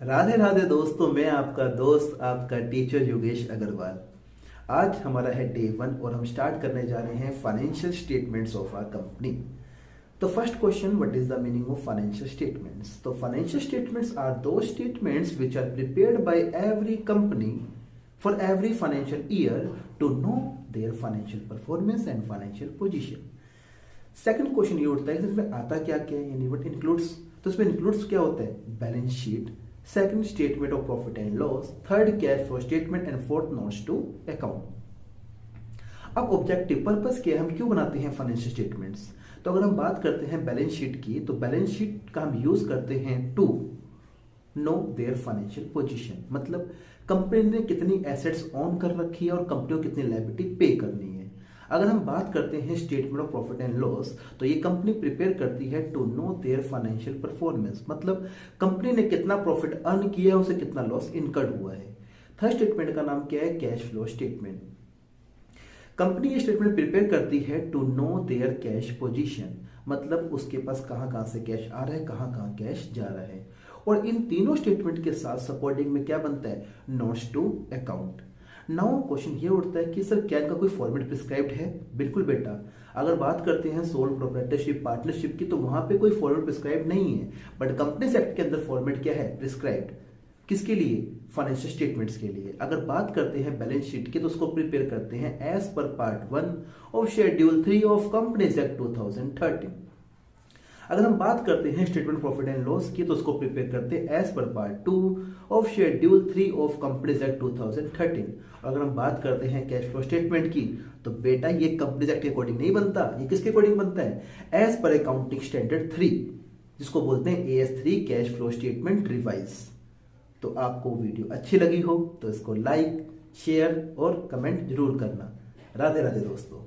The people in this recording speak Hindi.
राधे राधे दोस्तों, मैं आपका दोस्त आपका टीचर योगेश अग्रवाल। आज हमारा है डे 1 और हम स्टार्ट करने जा रहे हैं financial statements of our company. तो first question, what is the meaning of financial statements? तो financial statements are those statements which are prepared by every company for every financial year to know their financial performance and financial position. Second question ये उठता है कि इसमें आता क्या क्या है, यानी व्हाट इंक्लूड्स। तो इसमें इंक्लूड्स क्या होता है? Balance sheet, second statement of profit and loss, third cash flow statement and fourth notes to account. अब ऑब्जेक्टिव पर्पस क्या है, हम क्यों बनाते हैं फाइनेंशियल स्टेटमेंट्स? तो अगर हम बात करते हैं बैलेंस शीट की, तो बैलेंस शीट का हम यूज करते हैं to know their financial position, मतलब कंपनी ने कितनी एसेट्स ऑन कर रखी है और कंपनी को कितनी लायबिलिटी पे करनी है। अगर हम बात करते हैं statement of profit and loss, तो ये कंपनी प्रिपेयर करती है to know their financial performance, मतलब कंपनी ने कितना प्रॉफिट अर्न किया है, उसे कितना लॉस इनकर्ड हुआ है। थर्ड स्टेटमेंट का नाम क्या है? Cash flow statement. कंपनी ये स्टेटमेंट प्रिपेयर करती है to know their cash position, मतलब उसके पास कहां कहां से कैश आ रहा है, कहां कहां कैश जा रहा है। और इन तीनों स्टेटमेंट के साथ सपोर्टिंग में क्या बनता है? Notes to account. Now question ये उठता है कि सर क्या इनका कोई फॉर्मेट प्रिस्क्राइब्ड है? बिल्कुल बेटा, अगर बात करते हैं सोल प्रोप्राइटरशिप पार्टनरशिप की, तो वहां पे कोई फॉर्मेट प्रिस्क्राइब नहीं है, बट कंपनीज एक्ट के अंदर फॉर्मेट क्या है? प्रिस्क्राइब्ड। किसके लिए? फाइनेंशियल स्टेटमेंट्स के लिए। अगर बात करते हैं बैलेंस शीट की, तो उसको प्रिपेयर करते हैं as per part 1 of schedule 3 of companies act 2013। अगर हम बात करते हैं स्टेटमेंट प्रॉफिट एंड लॉस की, तो उसको प्रिपेयर करते हैं as per part 2 of schedule 3 of companies act 2013। अगर हम बात करते हैं कैश फ्लो स्टेटमेंट की, तो बेटा ये कंपनीज एक्ट के अकॉर्डिंग नहीं बनता, ये किसके अकॉर्डिंग बनता है? एज पर अकाउंटिंग स्टैंडर्ड 3, जिसको बोलते हैं AS3 cash flow statement revise. तो आपको वीडियो अच्छी लगी हो तो इसको लाइक, शेयर और कमेंट जरूर करना। राधे राधे दोस्तों।